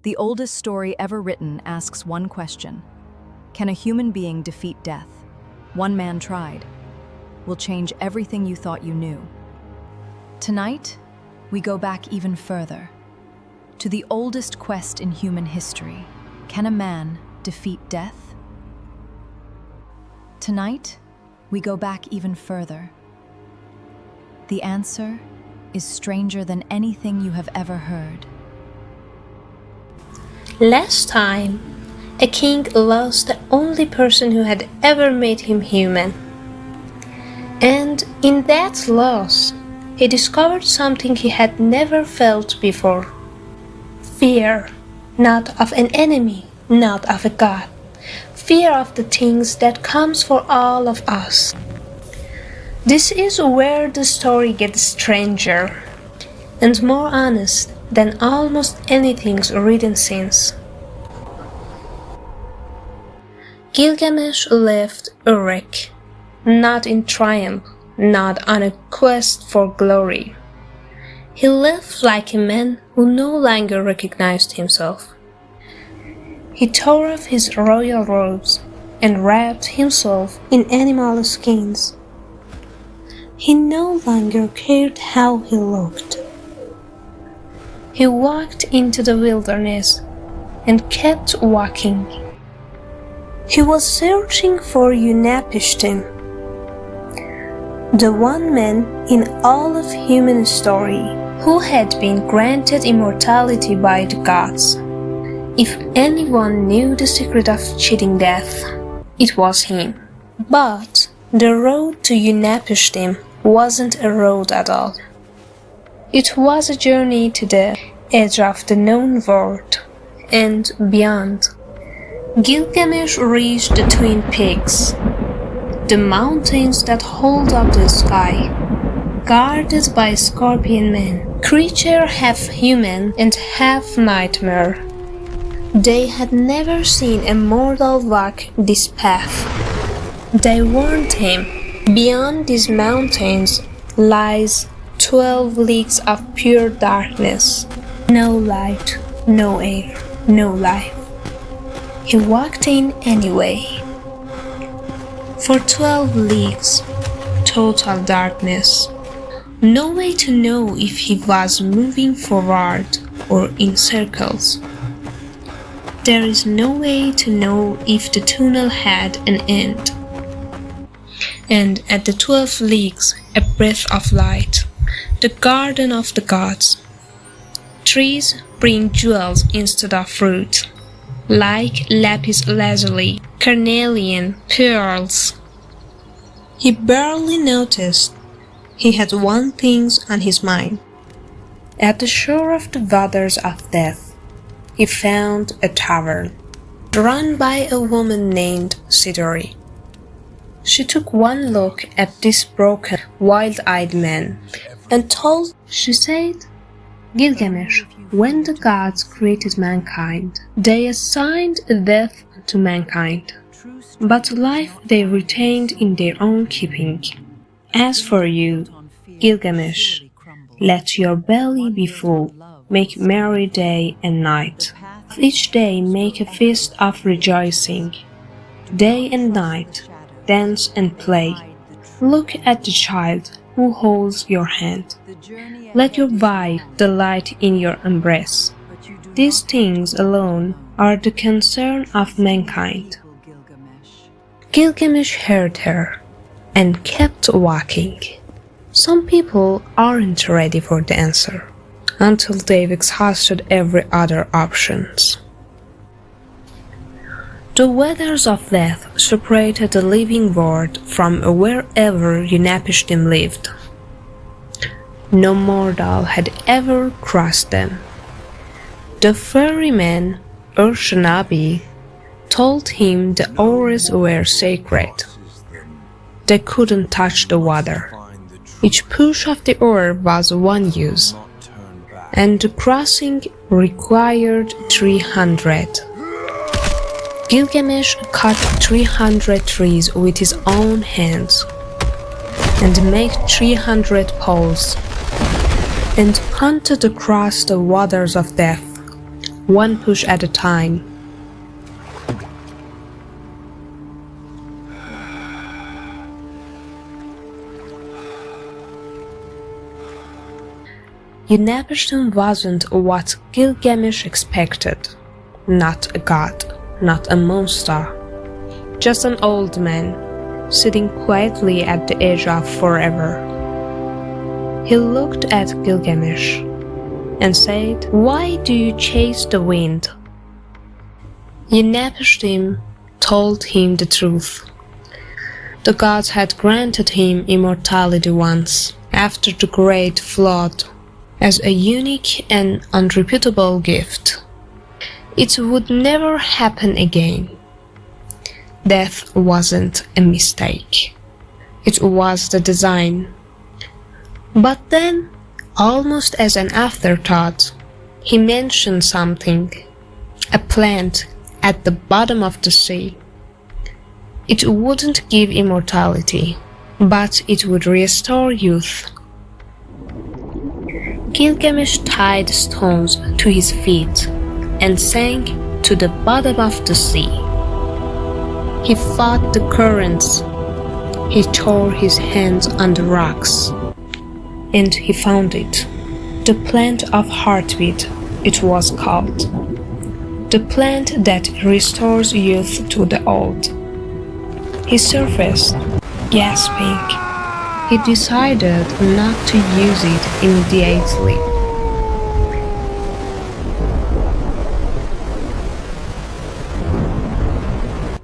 The oldest story ever written asks one question. Can a human being defeat death? One man tried. Will change everything you thought you knew. Tonight, we go back even further. To the oldest quest in human history. Can a man defeat death? Tonight, we go back even further. The answer is stranger than anything you have ever heard. Last time, a king lost the only person who had ever made him human. And in that loss, he discovered something he had never felt before. Fear, not of an enemy, not of a god. Fear of the things that comes for all of us. This is where the story gets stranger and more honest than almost anything written since. Gilgamesh left Uruk, not in triumph, not on a quest for glory. He lived like a man who no longer recognized himself. He tore off his royal robes and wrapped himself in animal skins. He no longer cared how he looked. He walked into the wilderness and kept walking. He was searching for Utnapishtim, the one man in all of human story who had been granted immortality by the gods. If anyone knew the secret of cheating death, it was him. But the road to Utnapishtim wasn't a road at all. It was a journey to the edge of the known world and beyond. Gilgamesh reached the Twin Peaks, the mountains that hold up the sky, guarded by scorpion men, creature half human and half nightmare. They had never seen a mortal walk this path. They warned him, beyond these mountains lies 12 leagues of pure darkness. No light, no air, no life. He walked in anyway. For 12 leagues, total darkness. No way to know if he was moving forward or in circles. There is no way to know if the tunnel had an end. And at the 12 leagues, a breath of light, the garden of the gods. Trees bring jewels instead of fruit, like lapis lazuli, carnelian, pearls. He barely noticed. He had one thing on his mind. At the shore of the waters of death, he found a tavern, run by a woman named Sidori. She took one look at this broken, wild-eyed man and told, she said, Gilgamesh, when the gods created mankind, they assigned death to mankind, but life they retained in their own keeping. As for you, Gilgamesh, let your belly be full, make merry day and night. Each day make a feast of rejoicing. Day and night, dance and play. Look at the child who holds your hand. Let your wife delight in your embrace. These things alone are the concern of mankind. Gilgamesh heard her and kept walking. Some people aren't ready for the answer until they've exhausted every other options. The waters of death separated the living world from wherever Utnapishtim lived. No mortal had ever crossed them. The ferryman, or shinobi, told him the oars were sacred. They couldn't touch the water. Each push of the oar was one use, and the crossing required 300. Gilgamesh cut 300 trees with his own hands, and made 300 poles, and punted across the waters of death, one push at a time. Utnapishtim wasn't what Gilgamesh expected. Not a god, not a monster. Just an old man, sitting quietly at the edge of forever. He looked at Gilgamesh and said, "Why do you chase the wind?" Utnapishtim told him the truth. The gods had granted him immortality once, after the Great Flood, as a unique and unrepeatable gift. It would never happen again. Death wasn't a mistake. It was the design. But then, almost as an afterthought, he mentioned something, a plant at the bottom of the sea. It wouldn't give immortality, but it would restore youth. Gilgamesh tied stones to his feet and sank to the bottom of the sea. He fought the currents. He tore his hands on the rocks. And he found it. The plant of heartbeat, it was called. The plant that restores youth to the old. He surfaced, gasping. He decided not to use it immediately.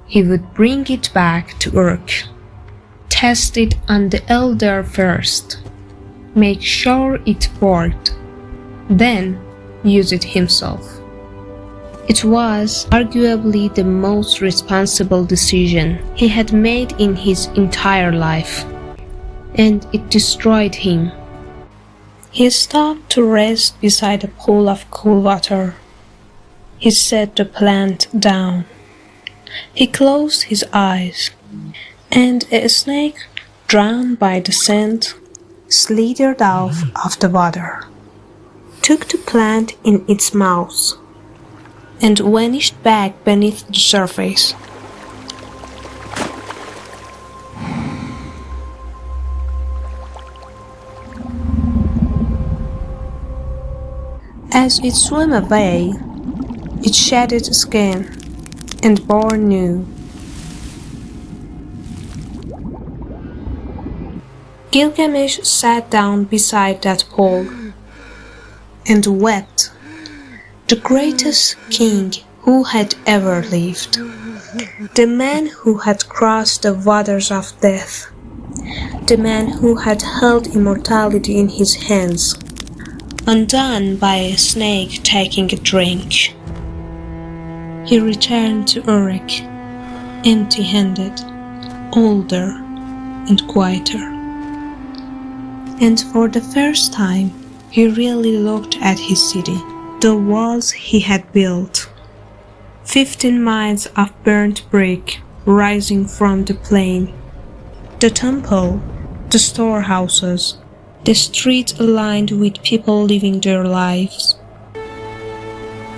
He would bring it back to Earth, test it on the elder first, make sure it worked, then use it himself. It was arguably the most responsible decision he had made in his entire life, and it destroyed him. He stopped to rest beside a pool of cool water. He set the plant down. He closed his eyes, and a snake, drowned by the sand, slithered out of the water, took the plant in its mouth, and vanished back beneath the surface. As it swam away, it shed its skin and bore new. Gilgamesh sat down beside that pool and wept. The greatest king who had ever lived, the man who had crossed the waters of death, the man who had held immortality in his hands, undone by a snake taking a drink. He returned to Uruk, empty-handed, older and quieter. And for the first time, he really looked at his city, the walls he had built. 15 miles of burnt brick rising from the plain, the temple, the storehouses, the streets lined with people living their lives.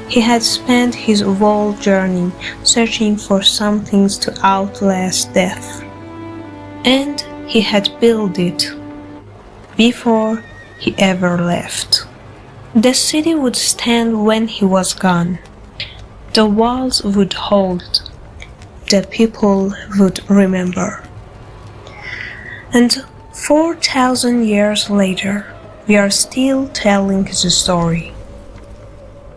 He had spent his whole journey searching for some things to outlast death. And he had built it before he ever left. The city would stand when he was gone. The walls would hold. The people would remember. And 4,000 years later, we are still telling the story.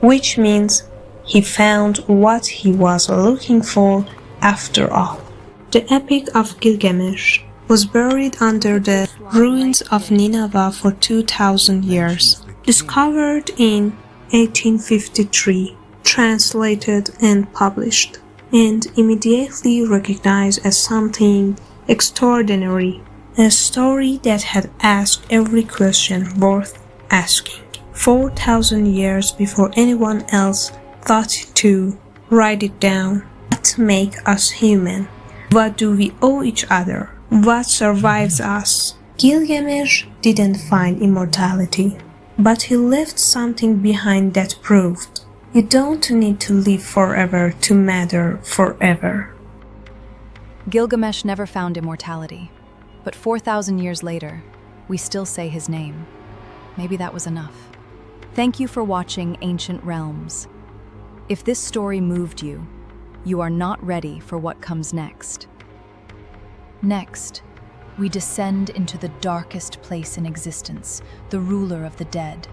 Which means he found what he was looking for after all. The Epic of Gilgamesh was buried under the ruins of Nineveh for 2,000 years. Discovered in 1853, translated and published, and immediately recognized as something extraordinary, a story that had asked every question worth asking. 4,000 years before anyone else thought to write it down. What makes us human? What do we owe each other? What survives us? Gilgamesh didn't find immortality, but he left something behind that proved You don't need to live forever to matter forever. Gilgamesh never found immortality, but 4,000 years later, we still say his name. Maybe that was enough. Thank you for watching Ancient Realms. If this story moved you, you are not ready for what comes next. Next, we descend into the darkest place in existence, the ruler of the dead.